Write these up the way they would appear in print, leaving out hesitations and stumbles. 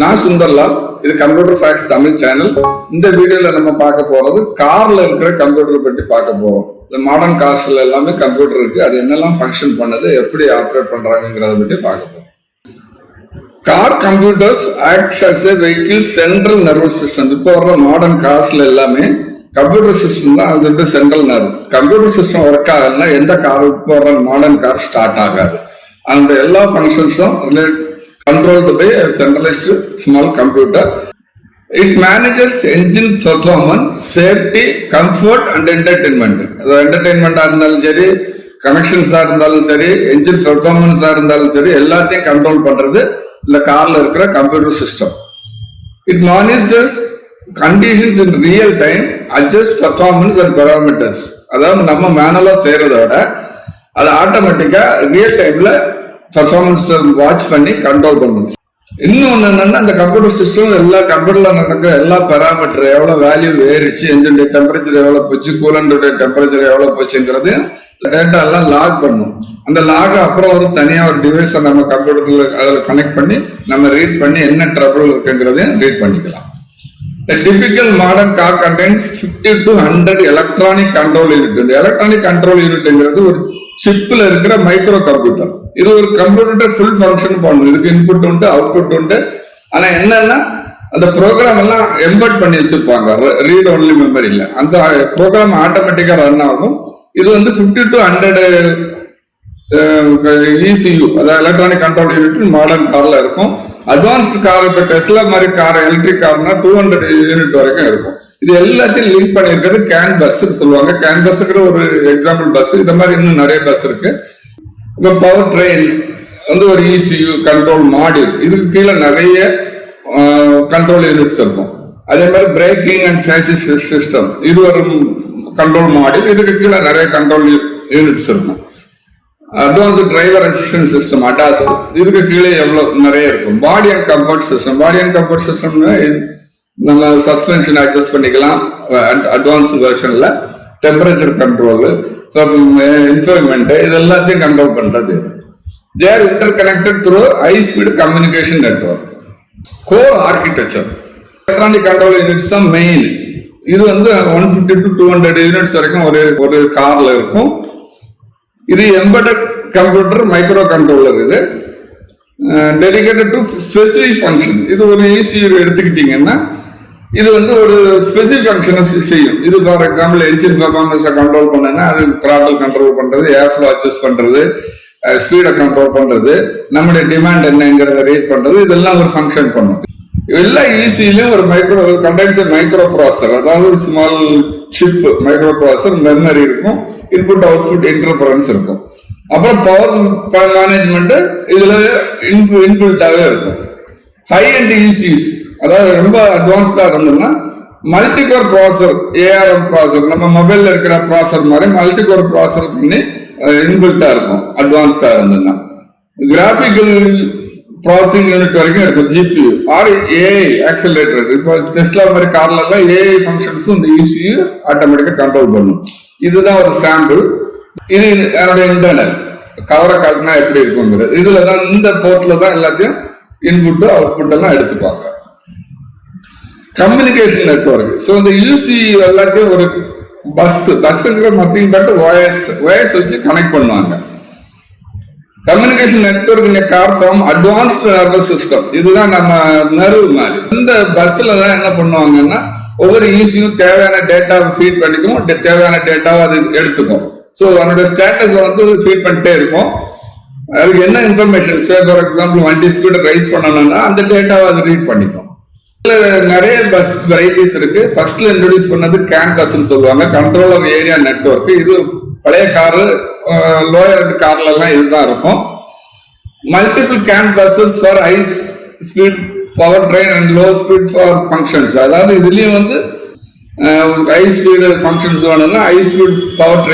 நான் சுந்தர்லால். இது computer facts Tamil channel. இந்த வீடியோல நம்ம பார்க்க போறது கார்ல இருக்கிற கம்ப்யூட்டர் பற்றி பார்க்க போறோம். இந்த மாடர்ன் கார்ஸ்ல எல்லாமே கம்ப்யூட்டர் இருக்கு, அது என்னெல்லாம் ஃபங்க்ஷன் பண்ணுது, எப்படி ஆப்ரேட் பண்றாங்கிறத பற்றி பார்க்க போறோம். Car computers acts as a vehicle central nervous system. இப்போ வர்ற மாடர்ன் கார்ஸ்ல எல்லாமே கம்ப்யூட்டர் சிஸ்டம் தான் அது central nerve. Computer system work ஆகலன்னா எந்த கார் இப்போ வர்ற மாடர்ன் கார் ஸ்டார்ட் ஆகாது. அந்த எல்லா ஃபங்க்ஷன்ஸும் controlled by a centralized small computer. It manages engine performance, safety, comfort and entertainment. Entertainment இருந்தாலும் சரி, கனெக்ஷன்ஸ் இருந்தாலும் சரி, என்ஜின் பெர்ஃபார்மன்ஸ் இருந்தாலும் சரி, எல்லாத்தையும் கண்ட்ரோல் பண்றது இந்த கார்ல இருக்கிற computer system. It monitors conditions in real time, adjusts performance and parameters. அதாவது நம்ம மேனுவலா செய்யறத விட அது ஆட்டோமேட்டிக்கா ரியல் டைம்ல பர்ஃபார்மன்ஸ் வாட்ச் பண்ணி கண்ட்ரோல் பண்ணுது. இன்னொன்னு என்னன்னா, இந்த கம்ப்யூட்டர் சிஸ்டம் எல்லா கம்ப்யூட்டர்ல நடக்கிற எல்லா பேராமீட்டர் எவ்வளவு வேல்யூ ஏறிச்சு, என்ஜினுடைய டெம்பரேச்சர் எவ்வளவு போச்சு, கூலண்டோட டெம்பரேச்சர் எவ்வளவு போச்சுங்கிறது டேட்டா எல்லாம் லாக் பண்ணும். அந்த லாக் அப்புறம் ஒரு தனியா ஒரு டிவைஸை நம்ம கம்ப்யூட்டர்ல அதில் கனெக்ட் பண்ணி நம்ம ரீட் பண்ணி என்ன ட்ரபிள் இருக்குங்கிறதையும் ரீட் பண்ணிக்கலாம். A typical modern car contains 50 to 100 electronic control unit. இந்த எலக்ட்ரானிக் கண்ட்ரோல் யூனிட்ங்கிறது ஒரு சிப்ல இருக்கிற மைக்ரோ கம்ப்யூட்டர். இது ஒரு கம்ப்யூட்டர் ஃபுல் ஃபங்க்ஷன் பண்ணும். இதுக்கு இன்புட் உண்டு, அவுட்புட் உண்டு. ஆனா என்னன்னா, அந்த ப்ரோக்ராம் எல்லாம் எம்பெட் பண்ணி வச்சிருப்பாங்க ரீட் ஒன்லி மெமரியில. அந்த ப்ரோக்ராம் ஆட்டோமேட்டிக்கா ரன் ஆகும். இது வந்து 50 to 100 ECU, அதாவது எலக்ட்ரானிக் கண்ட்ரோல் யூனிட் மாடர்ன் கார்ல இருக்கும். அட்வான்ஸ்டு கார், இப்போ டெஸ்லா மாதிரி கார், எலக்ட்ரிக் கார்னா 200 யூனிட் வரைக்கும் இருக்கும். இது எல்லாத்தையும் லிங்க் பண்ணியிருக்கிறது கேன் பஸ் சொல்லுவாங்க. கேன் பஸ்ஸுங்கிற ஒரு எக்ஸாம்பிள் பஸ். இந்த மாதிரி இன்னும் நிறைய பஸ் இருக்கு. இப்போ பவர் ட்ரெயின் வந்து ஒரு ECU கண்ட்ரோல் மாடியூல். இதுக்கு கீழே நிறைய கண்ட்ரோல் யூனிட்ஸ் இருக்கும். அதே மாதிரி பிரேக்கிங் அண்ட் சாசிஸ் சிஸ்டம், இது ஒரு கண்ட்ரோல் மாடியூல். இதுக்கு கீழே நிறைய கண்ட்ரோல் யூனிட்ஸ் இருக்கும். Advanced driver assistant system, ADAS, இதுக்கு கீழே எவ்வளவு நிறைய இருக்கும். Body and comfort system. Body and comfort சிஸ்டம்னா நம்ம சஸ்பென்ஷன் அட்ஜஸ்ட் பண்ணிக்கலாம். அட்வான்ஸ்டு வெர்ஷன்ல டெம்பரேச்சர் கண்ட்ரோல், இன்ஃபர்மெண்ட், இது எல்லாத்தையும் கண்ட்ரோல் பண்றது. They are interconnected through high speed communication network. Core architecture electronic control units தான் மெயின். இது வந்து 150 to 200 யூனிட்ஸ் வரைக்கும் ஒரு கார்ல இருக்கும். இது எம்பெடட் கம்ப்யூட்டர் மைக்ரோ கண்ட்ரோலர். இது டெடிகேட்டட் டு ஸ்பெசிபிக் ஃபங்க்ஷன். இது ஒரு ECU எடுத்துக்கிட்டீங்கன்னா இது வந்து ஒரு ஸ்பெசிபிக் ஃபங்க்ஷனை செய்யும். இது ஃபார் எக்ஸாம்பிள் என்ஜின் பெர்ஃபார்மன்ஸை கண்ட்ரோல் பண்ணனா அது த்ராட்டில் கண்ட்ரோல் பண்றது, ஏர் ஃப்ளோ அட்ஜஸ்ட் பண்றது, ஸ்பீடை கண்ட்ரோல் பண்றது, நம்முடைய டிமாண்ட் என்னங்கிறத ரீட் பண்றது, இதெல்லாம் ஒரு ஃபங்க்ஷன் பண்ணும். எல்லா ECUலயும் ஒரு மைக்ரோ கண்டென்ஸ் மைக்ரோ ப்ராசஸர், அதாவது ஒரு small chip micro processor, memory இருக்கும், இன்புட் அவுட்புட் இன்டர்ஃபரன்ஸ் இருக்கும். அப்புறம் பவர் மேனேஜ்மெண்ட் இதுல இன்பில்டாவே இருக்கும். ஹை அண்ட் ECUs, அதாவது ரொம்ப அட்வான்ஸ்டா இருந்ததுன்னா multi core processor, ARM processor, நம்ம மொபைல்ல இருக்கிற ப்ராசஸர் மாதிரி மல்டி கோர் ப்ராசஸர் பண்ணி இன்பில்டா இருக்கும். அட்வான்ஸ்டா இருந்ததுன்னா கிராபிக்கல் ப்ராசஸிங் யூனிட் வரைக்கும் இருக்கும். GPU or AI accelerator. இப்போ டெஸ்லா மாதிரி கார்ல எல்லாம் AI ஃபங்க்ஷன்ஸும் இந்த ECU ஆட்டோமேட்டிக்கா கண்ட்ரோல் பண்ணும். இதுதான் ஒரு சாம்பிள். இது என்னுடைய இன்டர்னல் கவரை காட்டினா எப்படி இருக்குங்கிறது. இதுலதான் இந்த போர்ட்ல தான் எல்லாத்தையும் இன்புட் அவுட்புட் எல்லாம் எடுத்துப்பாங்க. Communication network. ஸோ இந்த ECU எல்லாத்தையும் ஒரு பஸ்ஸுங்கிற மத்தியும் பட்டு ஒயர்ஸ் வச்சு கனெக்ட் பண்ணுவாங்க. Communication network in car form advanced nervous system. இதுதான் நம்ம நர்வ் மாதிரி. இந்த பஸ்ல தான் என்ன பண்ணுவாங்கன்னா ஒவ்வொரு ECU தேவையான டேட்டாவை ஃபீட் பண்ணிக்கும், தேவையான டேட்டாவை அது எடுத்துக்கும். ஸோ அதோட ஸ்டேட்டஸை வந்து ஃபீட் பண்ணிட்டே இருக்கும். அதுக்கு என்ன இன்ஃபர்மேஷன், ஃபார் எக்ஸாம்பிள் வண்டி ஸ்பீடை ரைஸ் பண்ணணும்னா அந்த டேட்டாவை அது ரீட் பண்ணிக்கும். நிறைய பஸ் வெரைட்டிஸ் இருக்கு. ஃபர்ஸ்ட்ல இன்ட்ரோடியூஸ் பண்ணது கேன் பஸ்ன்னு சொல்லுவாங்க, கண்ட்ரோலர் ஏரியா நெட்வொர்க். இது பழைய காரு, லோயர் கார்ல எல்லாம் இதுதான் இருக்கும். Multiple can buses for high speed power train and low speed for functions. அதாவது இதுலயும் வந்து ஹை ஸ்பீடு ஃபங்க்ஷன்ஸ் வேணும்னா ஹை ஸ்பீட் பவர்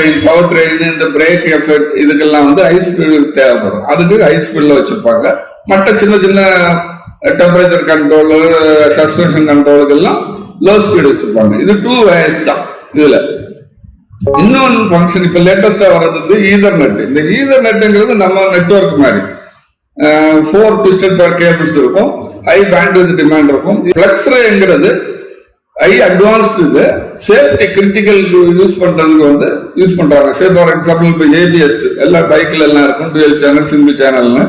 ட்ரெயின் இந்த பிரேக் எஃபெக்ட் இதுக்கெல்லாம் வந்து ஹை ஸ்பீடு தேவைப்படும். அதுக்கு ஹை ஸ்பீட்ல வச்சிருப்பாங்க. மற்ற சின்ன சின்ன டெம்பரேச்சர் கண்ட்ரோல், சஸ்பென்ஷன் கண்ட்ரோலுக்கெல்லாம் லோ ஸ்பீடு வச்சிருப்பாங்க. இது 2 வயர்ஸ் தான். இதுல இன்னொன்று ஃபங்க்ஷன் இப்ப லேட்டஸ்டா வர்றது ஈதர்நெட். இந்த ஈதர்நெட்ங்கிறது நம்ம நெட்வொர்க் மாதிரி 4 twisted pair cables இருக்கும். ஹை பேண்ட்வித் டிமாண்ட் இருக்கும். ஃபிளக்ஸ் ரேங்கிறது ஹை அட்வான்ஸ்டு இது சேஃப்டி கிரிட்டிக்கல் யூஸ் பண்றதுக்கு வந்து யூஸ் பண்றாங்க. சே ஃபார் எக்ஸாம்பிள் இப்போ ஏபிஎஸ் எல்லா பைக்ல எல்லாம் இருக்கும், டுவெல் சேனல் சிங்கிள் சேனல்னு.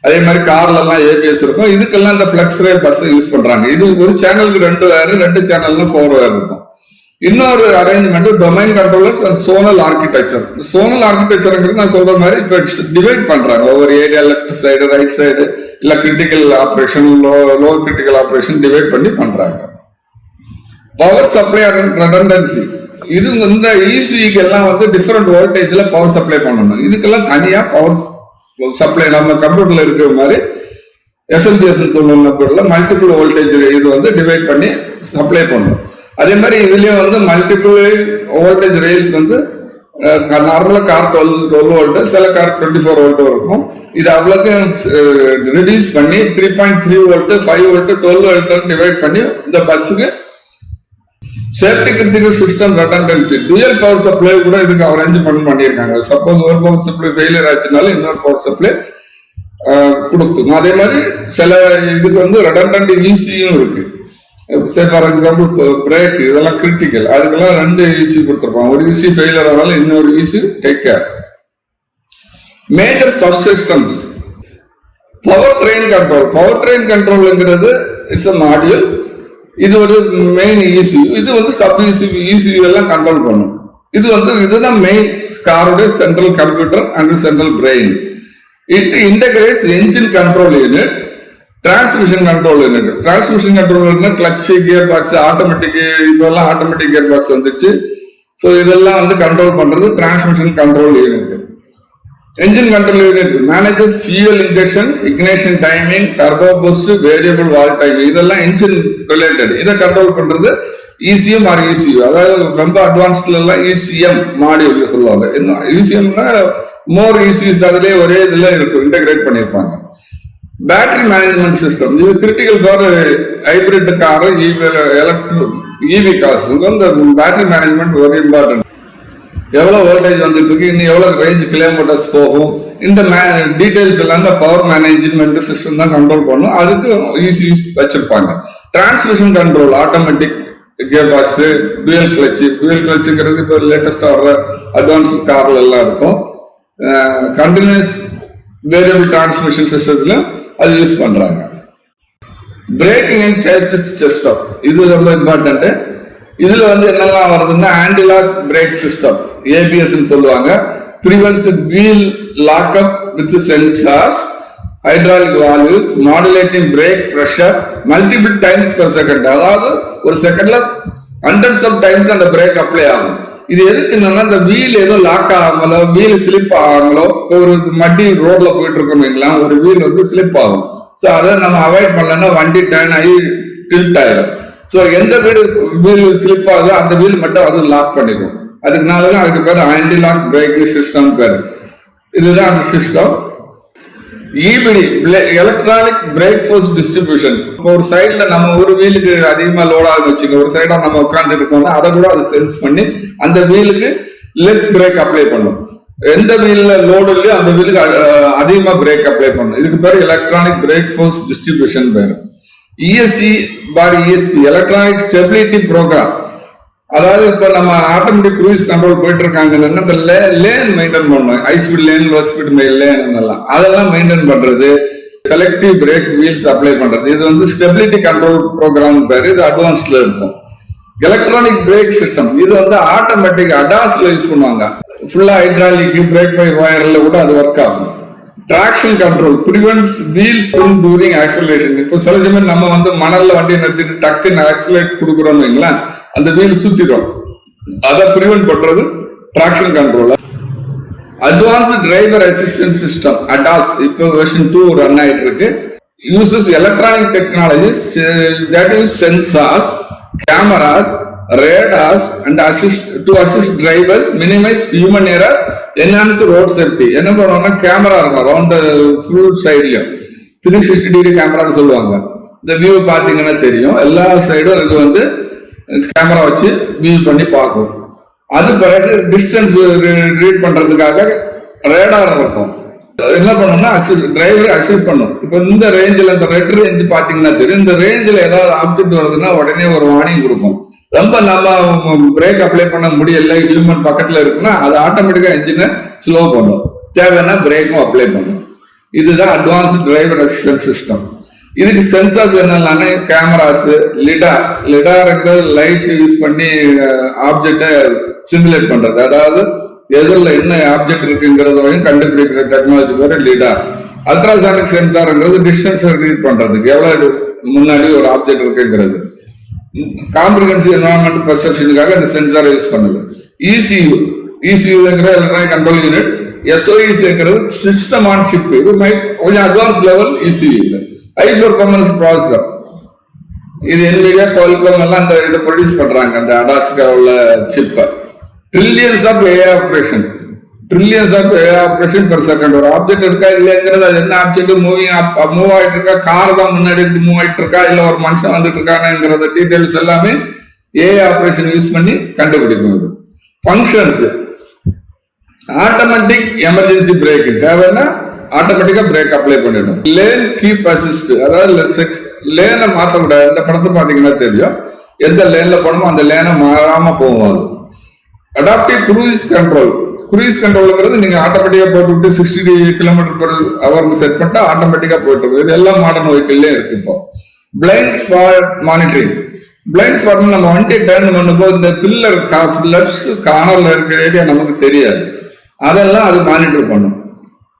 அதே மாதிரி கார்ல எல்லாம் ஏபிஎஸ் இருக்கும். இதுக்கெல்லாம் இந்த ஃபிளக்ஸ் ரே பஸ் யூஸ் பண்றாங்க. இது ஒரு சேனலுக்கு 2 வயர், 2 சேனல்ல 4 வயர் இருக்கும். இன்னொரு arrangement domain controllers and zonal architecture. Zonal ஆர்கிடெக்சர்ங்கிறது நான் சொல்ற மாதிரி இப்போ டிவைட் பண்றாங்க ஒவ்வொரு area, left side, right side, இல்ல critical operation, low critical operation divide பண்ணி பண்றாங்க. Power supply and redundancy. இது இந்த இசிக்கு எல்லாம் வந்து டிஃபரெண்ட் வோல்டேஜ்ல பவர் சப்ளை பண்ணணும். இதுக்கெல்லாம் தனியா பவர் சப்ளை நம்ம கம்ப்யூட்டர்ல இருக்கிற மாதிரி எஸ்எல்டிஎஸ் சொல்லணும், மல்டிபிள் வோல்டேஜ் இது வந்து டிவைட் பண்ணி சப்ளை பண்ணணும். அதே மாதிரி இதுலயும் வந்து மல்டிபிள் வோல்டேஜ் ரெயில்ஸ் வந்து நார்மலா கார் 12 வோல்ட், சில கார் 24 வோல்ட் இருக்கும். இது அவ்வளோத்தையும் ரிடியூஸ் பண்ணி 3.3 வோல்ட், 5 வோல்ட், 12 வோல்ட் டிவைட் பண்ணி இந்த பஸ்ஸுக்கு safety critical system redundancy dual power supply கூட இதுக்கு அரேஞ்ச்மெண்ட் பண்ணியிருக்காங்க. சப்போஸ் ஒரு பவர் சப்ளை ஃபெயிலியர் ஆச்சுனாலும் இன்னொரு பவர் சப்ளை கொடுத்துக்கும். அதே மாதிரி சில இதுக்கு வந்து ரெடண்டன்ட் ஈசியும் இருக்கு. சே ஃபார் எக்ஸாம்பிள் பிரேக் இதெல்லாம் கிரிட்டிக்கல், அதுக்கெல்லாம் 2 ஈசி கொடுத்துருப்பாங்க. ஒரு ஈசி ஃபெயிலியர் ஆனாலும் இன்னொரு EC take care. Major subsystems. Power train control. Power train கண்ட்ரோல்ங்கிறது இட்ஸ் அ மாடியூல். இது ஒரு மெயின் இசியூ. இது வந்து சப் இசியூ எல்லாம் கண்ட்ரோல் பண்ணும். இது வந்து இதுதான் மெயின் காரோட central computer and central brain. It integrates engine control unit, transmission control unit. Transmission control unit clutch, gear box, automatic, இப்பெல்லாம் ஆட்டோமேட்டிக் கியர் பாக்ஸ் வந்துச்சு. ஸோ இதெல்லாம் வந்து கண்ட்ரோல் பண்றது transmission control unit. engine control unit manages fuel injection, ignition timing, turbo boost, variable valve timing. இதெல்லாம் engine related. இதை control பண்றது ECM or ECU. அதாவது ரொம்ப அட்வான்ஸ்ட்ல எல்லாம் ECM மாடியூல் சொல்லுவாங்க. இன்னும் ECMனா மோர் ECUs அதுலயே ஒரே இதுல இருக்கும், இன்டகிரேட் பண்ணிருப்பாங்க. Battery management system. இது critical for hybrid car, EV cars. இந்த பேட்டரி மேனேஜ்மெண்ட் வெரி இம்பார்ட்டன்ட். எவ்வளவு வோல்டேஜ் வந்துட்டு இருக்கு, இன்னும் எவ்வளவு ரேஞ்ச் கிலோமீட்டர்ஸ் போகும், இந்த டீடைல்ஸ் எல்லாம் இந்த பவர் மேனேஜ்மெண்ட் சிஸ்டம் தான் கண்ட்ரோல் பண்ணும். அதுக்கு ஈஸிஸ் வச்சிருப்பாங்க. Transmission control, automatic gear box, dual clutch. Dual கிளட்ச்ங்கிறது இப்போ லேட்டஸ்டா வர்ற அட்வான்ஸ் கார்ல எல்லாம் இருக்கும். கண்டினியூஸ் வேரியபிள் டிரான்ஸ்மிஷன் சிஸ்டத்துல அது யூஸ் பண்றாங்க. பிரேக்கிங் அண்ட் சேசிஸ் சிஸ்டம், இது ரொம்ப இம்பார்ட்டன்ட். இதுல வந்து என்னெல்லாம் வருதுன்னா ஆன்டிலாக் பிரேக் சிஸ்டம், ஏபிஎஸ் சொல்லுவாங்க. Prevents wheel lockup with sensors, hydraulic valves, modulating brake pressure multiple times per second. அதாவது ஒரு செகண்ட்ல ஹண்ட்ரட்ஸ் ஆஃப் டைம்ஸ் அந்த பிரேக் அப்ளை ஆகும். இது எதுக்குன்னா இந்த வீல் எதுவும் லாக் ஆகாமலோ, வீல் ஸ்லிப் ஆகாமலோ, ஒரு மட்டி ரோட்ல போயிட்டு இருக்கோம், ஒரு வீல் வந்து ஸ்லிப் ஆகும். ஸோ அதை நம்ம அவாய்ட் பண்ணலன்னா வண்டி டர்ன் ஆகி டில்ட் ஆயிடும். ஸோ எந்த வீல் ஸ்லிப் ஆகுதோ அந்த வீல் மட்டும் அது லாக் பண்ணிக்கும். அதுக்கு பேர் ஆன்டி லாக் பிரேக் சிஸ்டம் பேர். இதுதான் அந்த system. EBD, electronic brake force distribution. ஒரு சைட்ல நம்ம ஒரு வீலுக்கு அதிகமா லோடாக வச்சுக்க, ஒரு சைடா நம்ம உட்காந்துட்டு இருக்கோம்னா அதை கூட அது சென்ஸ் பண்ணி அந்த வீலுக்கு லெஸ் பிரேக் அப்ளை பண்ணும். எந்த வீல்ல லோடு இல்லையோ அந்த வீலுக்கு அதிகமா பிரேக் அப்ளை பண்ணும். இதுக்கு பேர் எலக்ட்ரானிக் பிரேக் ஃபோர்ஸ் டிஸ்ட்ரிபியூஷன் பேர். ESC for ESP, electronic stability program. அதாவது இப்ப நம்ம ஆட்டோமேட்டிக் க்ரூஸ் கண்ட்ரோல் போயிட்டு இருக்காங்கன்னா இந்த லேன் மெயின்டைன் பண்ணணும். High speed lane, low speed lane எல்லாம் அதெல்லாம் மெயின்டைன் பண்றது. செலக்டிவ் பிரேக் வீல்ஸ் அப்ளை பண்றது, இது வந்து ஸ்டெபிலிட்டி கண்ட்ரோல் ப்ரோக்ராம் பேரு. இது அட்வான்ஸ்ல இருக்கும். எலக்ட்ரானிக் பிரேக் சிஸ்டம், இது வந்து ஆட்டோமேட்டிக் அடாஸ்ல யூஸ் பண்ணுவாங்க. ஃபுல்லா ஹைட்ராலிக் பிரேக் பை வயர்ல கூட அது ஒர்க் ஆகும். Traction control prevents wheel spin during acceleration. இப்போ சில சமயம் நம்ம வந்து மணல்ல வண்டி நிறுத்திட்டு டக்குன்னு ஆக்சலரேட் கொடுக்குறோம்னு வைங்களேன், அந்த வீல் சுத்திடும். அதை பிரிவென்ட் பண்றது traction control. Advanced driver assistant system ADAS, இப்போ வெர்ஷன் 2 ரன் ஆயிட்டு இருக்கு. Uses electronic technologies that use sensors, cameras, radars and to assist drivers, minimize human error, enhance road safety. என்ன பண்ணுவாங்கன்னா கேமரா இருக்கும் ரவுண்ட் ஃபுல் சைட்லயும், 360 டிகிரி கேமரா சொல்லுவாங்க. இந்த view பாத்தீங்கன்னா தெரியும், எல்லா சைடும் இது வந்து கேமரா வச்சு வியூ பண்ணி பார்க்கும். அது பிறகு டிஸ்டன்ஸ் ரீட் பண்றதுக்காக ரேடார் இருக்கும். என்ன பண்ணணும்னா டிரைவர் அசிஸ்ட் பண்ணும். இப்ப இந்த ரேஞ்சில், இந்த ரெட் ரேஞ்ச் பாத்தீங்கன்னா தெரியும், இந்த ரேஞ்சில் ஏதாவது ஆப்ஜெக்ட் வருதுன்னா உடனே ஒரு வார்னிங் கொடுக்கும். ரொம்ப நம்ம பிரேக் அப்ளை பண்ண முடியல, ஹியூமன் பக்கத்துல இருக்குன்னா அது ஆட்டோமேட்டிக்கா என்ஜினை ஸ்லோ பண்ணும், தேவைன்னா பிரேக்கும் அப்ளை பண்ணும். இதுதான் அட்வான்ஸ்டு டிரைவர் அசிஸ்டன்ட் சிஸ்டம். இதுக்கு சென்சார்ஸ் என்னென்னா கேமராஸ், லிடார்ங்கிறது லைட் யூஸ் பண்ணி ஆப்ஜெக்டை சிமுலேட் பண்றது, அதாவது எதிரில் என்ன ஆப்ஜெக்ட் இருக்குங்கிறத வரையும் கண்டுபிடிக்கிற டெக்னாலஜி பேர் லிடார். அல்ட்ராசானிக் சென்சார்ங்கிறது டிஸ்டன்ஸ் ரீட் பண்றதுக்கு, எவ்வளவு முன்னாடி ஒரு ஆப்ஜெக்ட் இருக்குங்கிறது. காம்ப்ரிஹென்சிவ் என்வரான்மெண்ட் பெர்செப்ஷனுக்காக இந்த சென்சார் யூஸ் பண்ணுது. இசியூங்கிற எலக்ட்ரானிக் கண்ட்ரோல் யூனிட். எஸ்ஓஇங்கிறது சிஸ்டம் ஆன் சிப். இது கொஞ்சம் advance level ECU. High performance processor. இது NVIDIA, Qualcomm எல்லாம் இந்த இதை ப்ரொடியூஸ் பண்றாங்க, அந்த அடாஸ்கா உள்ள சிப்பை. Trillions of a operation per second. ஒரு ஆப்ஜெக்ட் இருக்கா இல்லைங்கிறது, அது என்ன ஆப்ஜெக்ட் மூவ் ஆயிட்டு இருக்கா, கார் தான் முன்னாடி இருந்து மூவ் ஆயிட்டு இருக்கா, இல்ல ஒரு மனுஷன் வந்துட்டு இருக்கானுங்கிறத டீடைல்ஸ் எல்லாமே ஏ ஆப்ரேஷன் யூஸ் பண்ணி கண்டுபிடிக்கும். இது ஃபங்க்ஷன்ஸ் ஆட்டோமேட்டிக் எமர்ஜென்சி பிரேக் தேவைன்னா ஆட்டோமேட்டிக்கா பிரேக் அப்ளை பண்ணிடும். லேன் கீப் அசிஸ்ட், அதாவது லேனை மாற்றக்கூடாது. இந்த படத்தை பாத்தீங்கன்னா தெரியும், எந்த லேன்ல போனோமோ அந்த லேனை மாறாம போகும். அடாப்டிவ் குரூஸ் கண்ட்ரோல்ங்கிறது நீங்க ஆட்டோமேட்டிக்கா போட்டு 60 km/h செட் பண்ணிட்டா ஆட்டோமேட்டிக்கா போயிட்டு இருக்கும். இது எல்லாம் மாடர்ன் வெஹிக்கிள்லயே இருக்கு. இப்போ blind spot monitoring. Blind spot நம்ம வண்டி டர்ன் பண்ணும்போது இந்த பில்லர் லெஃப்ட் கார்னர்ல இருக்கிற ஏரியா நமக்கு தெரியாது, அதெல்லாம் அது மானிட்டர் பண்ணும்.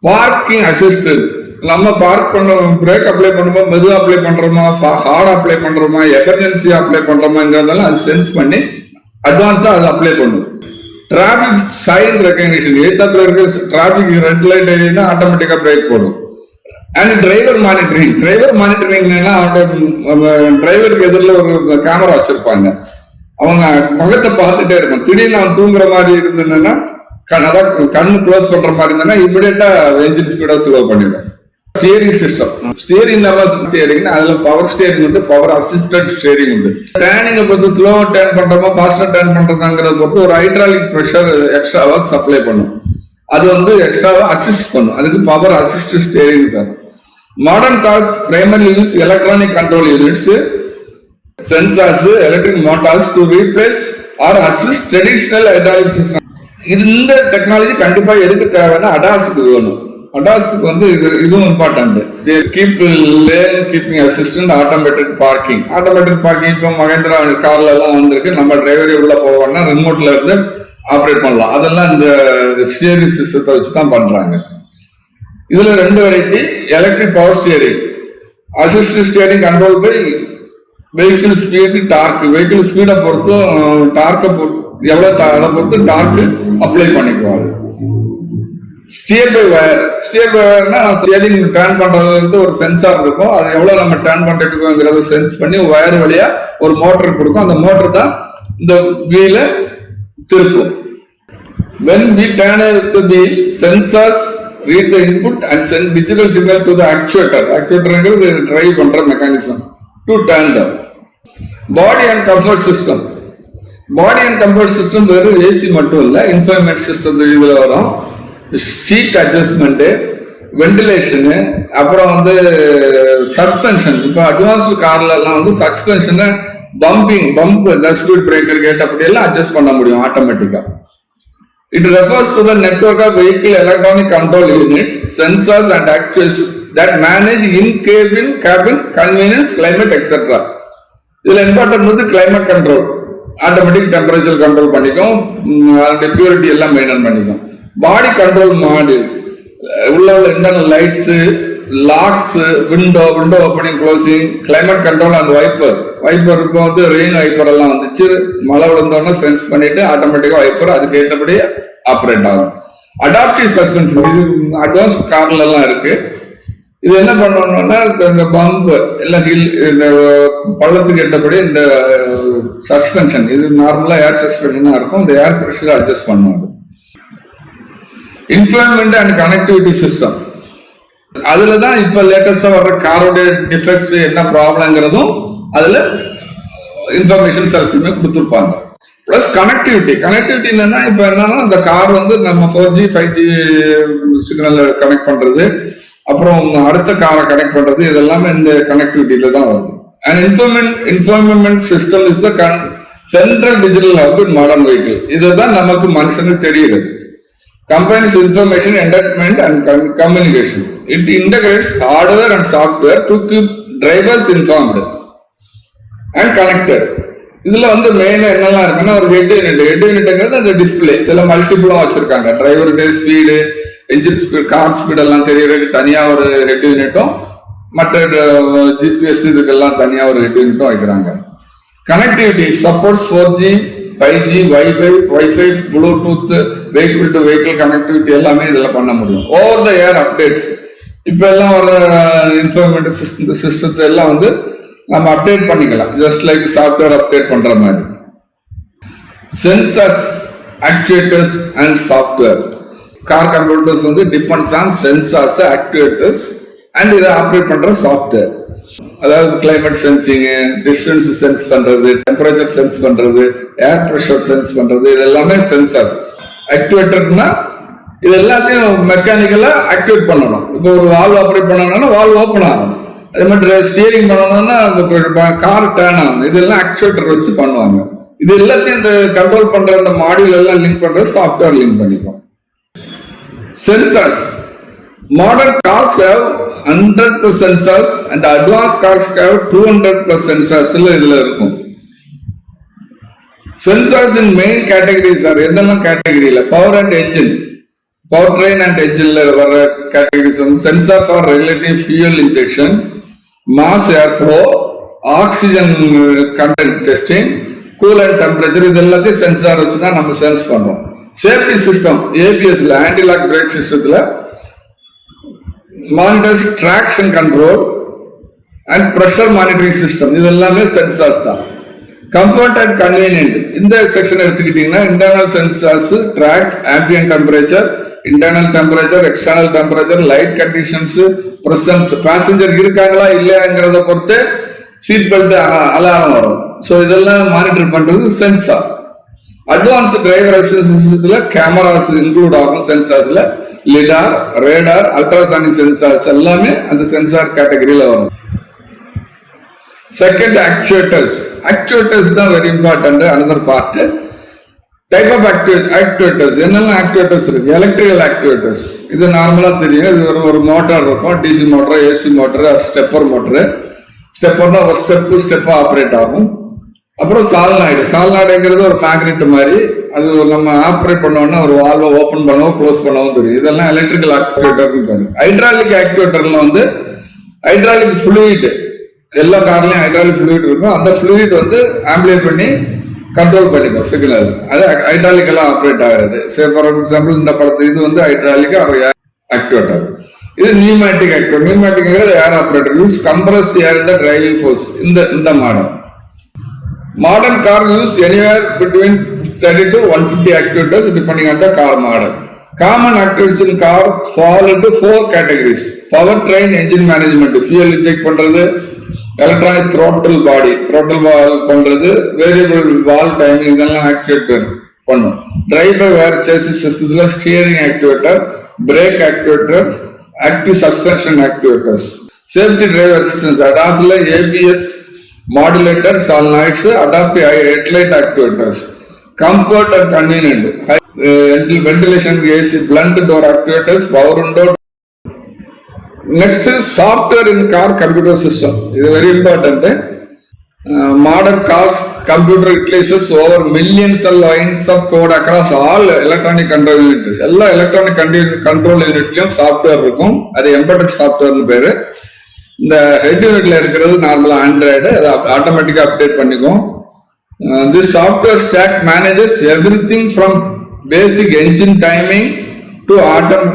பார்க்கிங் அசிஸ்டன்ட், நம்ம பார்க் பண்ண பிரேக் அப்ளை பண்ணும்போது மெதுவாக அப்ளை பண்றோமா, ஹார்ட் அப்ளை பண்றோமா, எமர்ஜென்சி அப்ளை பண்றோமாங்கிறதெல்லாம் அது சென்ஸ் பண்ணி அட்வான்ஸா அது அப்ளை பண்ணும். டிராபிக் சைன் ரெகக்னிஷன், எய்த்தாப்புல இருக்க டிராபிக் ரெட் லைட் ஏரியா ஆட்டோமேட்டிக்கா பிரேக் போடும். And driver monitoring. டிரைவருக்கு எதிரில் ஒரு கேமரா வச்சிருப்பாங்க, அவங்க முகத்தை பார்த்துட்டே இருக்கும். திடீர்னு அவன் தூங்குற மாதிரி இருந்ததுன்னா, கண்ணு க்ளோஸ் பண்ற மாதிரி இருந்ததுன்னா இமிடியேட்டா என்ஜின் ஸ்பீடா ஸ்லோ பண்ணிடும். ஸ்டியரிங் சிஸ்டம், ஸ்டியரிங் ஸ்டியரிங், அதுல பவர் ஸ்டியரிங் உண்டு, பவர் அசிஸ்டன்ட் ஸ்டியரிங் உண்டு. டேர்னிங்கை பொறுத்து ஸ்லோ டேர்ன் பண்றோமா ஃபாஸ்டா டேர்ன் பண்றதாங்கிறத பொறுத்து ஒரு ஹைட்ராலிக் ப்ரெஷர் எக்ஸ்ட்ராவா சப்ளை பண்ணும், அது எக்ஸ்ட்ராவா அசிஸ்ட் பண்ணும். அதுக்கு பவர் அசிஸ்ட் ஸ்டியரிங் இருக்காது. Modern cars primary use electronic control units, sensors, electric motors to replace or assist traditional hydraulic system. இந்த டெக்னாலஜி கண்டிப்பா எதுக்கு தேவைன்னா அடாஸுக்கு வேணும். அடாஸுக்கு இதுவும் important. Keeping assistant, automated parking. இப்போ மகேந்திரா கார்ல எல்லாம் வந்திருக்கு, நம்ம டிரைவரே உள்ள போவோம்னா ரிமோட்ல இருந்து ஆப்ரேட் பண்ணலாம். அதெல்லாம் இந்த ஸ்டியரிங் சிஸ்டத்தை வச்சுதான் பண்றாங்க. இதுல 2 variety. Electric power steering, assist steering control by vehicle speed, torque. Vehicle ஸ்பீடை பொறுத்தும் டார்க்கை பொறுத்து எவ்வளவு அதை பொறுத்து டார்க் அப்ளை பண்ணிக்குவாங்க. ஸ்டியர் பை வயர்னா ஸ்டியரிங் டர்ன் பண்றது ஒரு சென்சார் இருக்கும், அது எவ்வளவு நம்ம டர்ன் பண்ணிட்டு இருக்கோங்கிறத சென்ஸ் பண்ணி வயர் வழியா ஒரு மோட்டர் கொடுக்கும். அந்த மோட்டர் தான் இந்த வீல திருப்பும். when we turn the wheel, sensors read the input and send digital signal to the actuator. Actuatorங்கிறது டிரைவ் பண்ற mechanism to turn them. Body and comfort system. Body and comfort system வெறும் AC மட்டும் இல்லை, இன்ஃபர்மேட் system இதுல வரும். Seat adjustment, ventilation, அப்புறம் suspension. இப்போ அட்வான்ஸ்டு கார்ல எல்லாம் சஸ்பென்ஷனை பம்ப் ஸ்பீட் பிரேக்கர் கேட்டபடி எல்லாம் அட்ஜஸ்ட் பண்ண முடியும் ஆட்டோமேட்டிக்கா. It refers to the network of vehicle electronic control units, sensors and actuators that manage in-cabin convenience, climate, etc. இதுல important climate control, automatic temperature control பண்ணிக்கும், பியூரிட்டி எல்லாம் மெயின்டைன் பண்ணிக்கும். Body control module உள்ள internal lights, locks, window opening closing, climate control and wiper. இப்போ rain wiper எல்லாம் வந்துச்சு, மழை விழுந்தோன்னா sense பண்ணிட்டு ஆட்டோமேட்டிக்கா வைப்பர் அதுக்கு ஏற்றபடி ஆப்ரேட் ஆகும். அடாப்டிவ் சஸ்பென்ஷன், இது அட்வான்ஸ் கார்ல எல்லாம் இருக்கு. இது என்ன பண்ணணும்னா இந்த பம்ப் இல்ல ஹில், இந்த பள்ளத்துக்கு ஏற்றபடி இந்த சஸ்பென்ஷன், இது நார்மலா ஏர் சஸ்பென்ஷனா இருக்கும், இந்த ஏர் பிரஷர் அட்ஜஸ்ட் பண்ணுவாங்க. இன்ஃபர்மெண்ட் அண்ட் கனெக்டிவிட்டி சிஸ்டம், அதுலதான் இப்ப லேட்டஸ்டா வர்ற காரோட டிஃபெக்ட்ஸ் என்ன ப்ராப்ளம்ங்கிறதும் அதுல இன்ஃபர்மேஷன் எல்லாமே கொடுத்துருப்பாங்க. பிளஸ் கனெக்டிவிட்டி என்னன்னா இப்ப என்னன்னா அந்த கார் வந்து நம்ம 4G 5G சிக்னல் கனெக்ட் பண்றது, அப்புறம் அடுத்த காரை கனெக்ட் பண்றது, இதெல்லாமே இந்த கனெக்டிவிட்டியில தான் வருது. And information system is the central digital hub in modern vehicle. இதுதான் நமக்கு மனுஷனுக்கு தெரியுது. Combines information, entertainment and communication. It integrates hardware and software to keep drivers informed and connected. இதுல வந்து மெயினா என்னெல்லாம் இருக்குன்னா ஒரு ஹெட் யூனிட்ங்கிறது அந்த டிஸ்பிளே. இதுல மல்டிபிளா வச்சிருக்காங்க. டிரைவருடைய speed, engine speed, car speed எல்லாம் தெரியறதுக்கு தனியா ஒரு ஹெட் யூனிட்டும், மற்ற ஜிபிஎஸ் இதுக்கெல்லாம் தனியா ஒரு ஹெட் யூனிட்டும் வைக்கிறாங்க. Connectivity supports 4G 5G, Wi-Fi, Bluetooth, vehicle to vehicle connectivity எல்லாமே இதுல பண்ண முடியும். ஓவர் த ஏர் அப்டேட்ஸ், இப்ப எல்லாம் வர இன்ஃபர்மேட்டிவ் சிஸ்டத்தை எல்லாம் வந்து நம்ம அப்டேட் பண்ணிக்கலாம், ஜஸ்ட் லைக் சாஃப்ட்வேர் அப்டேட் பண்ற மாதிரி. Sensors, actuators and software. Car computers வந்து depends on sensors, actuators and இதை ஆப்ரேட் பண்ற சாஃப்ட்வேர். அதாவது கிளைமேட் சென்சிங், டிஸ்டன்ஸ் சென்ஸ் பண்றது, டெம்பரேச்சர் சென்ஸ் பண்றது, ஏர் பிரஷர் சென்ஸ் பண்றது, இது எல்லாமே சென்சார்ஸ். ஆக்சுவேட்டர்னா இது எல்லாத்தையும் மெக்கானிக்கலா ஆக்டிவேட் பண்ணணும். இப்போ ஒரு வால்வ் ஆப்ரேட் பண்ணணும்னா வால்வ் ஓப்பன் ஆகணும். அதே மாதிரி ஸ்டியரிங் பண்ணணும்னா கார் டர்ன் ஆகணும். இதெல்லாம் ஆக்சுவேட்டர் வச்சு பண்ணுவாங்க. இது எல்லாத்தையும் இந்த கண்ட்ரோல் பண்ற இந்த மாடியூல் எல்லாம் லிங்க் பண்றது சாஃப்ட்வேர் லிங்க் பண்ணிக்கும். Sensors. Modern cars have 100+ sensors and advanced cars have 200+ sensors. இதுல இருக்கும். Sensors in main categories are என்னெல்லாம் கேட்டகரியில power and engine, power train and என்ஜின்ல வர கேட்டகரிஸ் வந்து sensor for regulating fuel injection, mass air flow, oxygen content testing, coolant temperature, இது எல்லாத்தையும் sensor வச்சு தான் நம்ம சென்ஸ் பண்றோம். சேஃப்டி சிஸ்டம், ஏபிஎஸ்ல ஆன்டி லாக் பிரேக் சிஸ்டத்துல monitors traction control and pressure monitoring system, இது எல்லாமே சென்சார்ஸ் தான். கம்ஃபர்ட் அண்ட் கன்வீனியன்ட், இந்த செக்ஷன் எடுத்துக்கிட்டீங்கன்னா internal sensors track ambient temperature, internal temperature, external temperature, light conditions, presence, passenger இருக்காங்களா இல்லையாங்கிறத பொறுத்து சீட் பெல்ட் அலாரம் வரும். ஸோ இதெல்லாம் மானிட்டர் பண்றது சென்சார். அட்வான்ஸ் டிரைவர் அசிஸ்டன்ஸ்ல கேமராஸ் இன்க்ளூட் ஆகும் சென்சார்ஸ்ல. லிடார், ரேடார், அல்ட்ராசானிக் சென்சார்ஸ் எல்லாமே அந்த சென்சார் கேட்டகரியில வரும். செகண்ட், ஆக்சுவேட்டர்ஸ் தான் very important. Another part. Type of actuators, என்னெல்லாம் ஆக்சுவேட்டர்ஸ் இருக்கு? எலக்ட்ரிக்கல் ஆக்சுவேட்டர்ஸ், இது நார்மலா தெரியும். இது ஒரு மோட்டார் இருக்கும், DC motor, AC motor, stepper motor. ஸ்டெப்பர்னா ஒரு ஸ்டெப்பா ஆப்ரேட் ஆகும். அப்புறம் சால்நாய்டுங்கிறது ஒரு மேக்னெட் மாதிரி, அது நம்ம ஆப்ரேட் பண்ணோம்னா ஒரு வால்வை ஓபன் பண்ணவும் க்ளோஸ் பண்ணவும் தெரியும். இதெல்லாம் எலக்ட்ரிக்கல் ஆக்சுவேட்டர். ஹைட்ராலிக் ஆக்சுவேட்டர்ல வந்து ஹைட்ராலிக் ஃப்ளூயிட், எல்லா கார்லயும் ஹைட்ராலிக் ஃப்ளூயிட் இருக்கும். அந்த ஃப்ளூயிட் வந்து ஆம்பிளிஃபை பண்ணி கண்ட்ரோல் பண்ணிக்கும் சிக்னல். அது ஹைட்ராலிக்கெல்லாம் ஆப்ரேட் ஆகிறது. ஃபார் எக்ஸாம்பிள் இந்த படத்து இது வந்து ஹைட்ராலிக் ஆக்சுவேட்டர். இது நியூமேட்டிக் ஆக்சுவேட்டர். நியூமேட்டிக்ங்கிறது air operator, use compressed air in the driving force. இந்த model. Modern cars use anywhere between 30 to 150 actuators depending on the car model. Common actuators in car fall into 4 categories. Power train, engine management, fuel inject பண்றது, electronic throttle body, throttle valve பண்றது, variable valve timing, இதெல்லாம் actuator பண்ணும். Drive by wire chassis systemல steering actuator, brake actuator, active suspension actuators. Safety driver assistance, ADASல ABS, modulator, solenoids, adaptive headlight actuators. Comfort and convenient, ventilation, AC, blunt door actuators, power window. Next is software in car computer system. This is very important. Modern cars computer utilizes over millions of lines of code across all electronic control unit. எல்லா electronic control unitலயும் software இருக்கும். அது embedded software னு பேரு. இந்த head யூனிட்ல இருக்கிறது நார்மலா Android, அதை ஆட்டோமேட்டிக்கா அப்டேட் பண்ணிக்கும். This software stack manages everything from basic engine timing to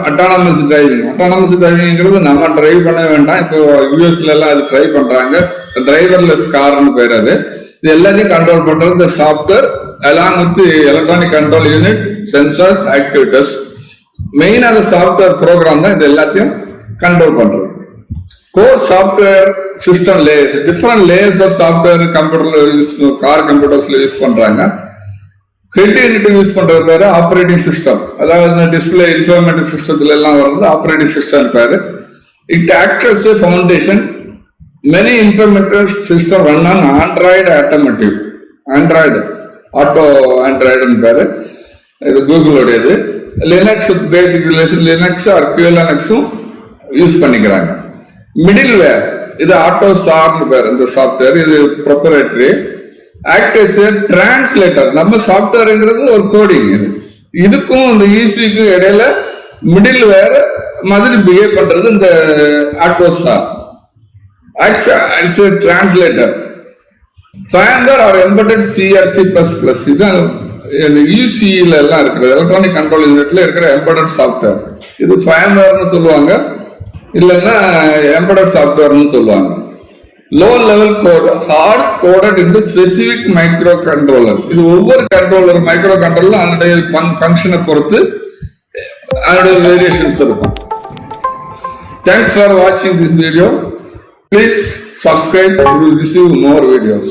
autonomous driving. Autonomous டிரைவிங்கிறது நம்ம டிரைவ் பண்ண வேண்டாம். இப்போ யூஎஸ்ல எல்லாம் அது ட்ரை பண்றாங்க. டிரைவர்லெஸ் கார்னு பேர். அது இது எல்லாத்தையும் கண்ட்ரோல் பண்றது இந்த software along with electronic control unit, sensors, activators. Main அந்த சாஃப்ட்வேர் ப்ரோக்ராம் தான் இது எல்லாத்தையும் கண்ட்ரோல் பண்றது. Core software system layers, different layers of software computer use, car computers use பண்றாங்க. ஹெட் யூனிட் யூஸ் பண்றது பேரு ஆப்ரேட்டிங் சிஸ்டம். அதாவது டிஸ்பிளே இன்ஃபர்மேட்டிவ் சிஸ்டத்துல எல்லாம் வர்றது ஆப்ரேட்டிங் சிஸ்டம் பேரு. It act as a foundation. Many informative system run on Android automotive. Android auto Android பேரு. இது கூகுளோடையது. லினக்ஸ் பேசிக்கலி லினக்ஸ் ஆர் QLNX-உம் யூஸ் பண்ணிக்கிறாங்க. மிடில் வேர் இது ஆட்டோ சார்னு பேர். இந்த சாஃப்ட்வேர் இது proprietary. Act as a translator. நம்ம சாஃப்ட்வேர்ங்கிறது ஒரு கோடிங். இதுக்கும் இந்த ஈஸிக்கும் இடையில மிடில் வேர் மாதிரி பிஹேவ் பண்றது இந்த AUTOSAR. Acts as a translator. Firmware or embedded C++. இதுதான் யூசில எல்லாம் இருக்கிறது, எலக்ட்ரானிக் கண்ட்ரோல் யூனிட்ல இருக்கிற எம்பெடட் சாஃப்ட்வேர். இது ஃபயர்வேர்னு சொல்லுவாங்க, இல்லைன்னா எம்பெடட் சாஃப்ட்வேர்னு சொல்லுவாங்க. Low level code hard coded into specific micro controller. இது ஒவ்வொரு கண்ட்ரோலர் மைக்ரோ கண்ட்ரோலர் அதனுடைய ஃபங்க்ஷனை பொறுத்து அதனுடைய வேரியேஷன்ஸ் இருக்கும். Thanks for watching this video. Please subscribe to receive more videos.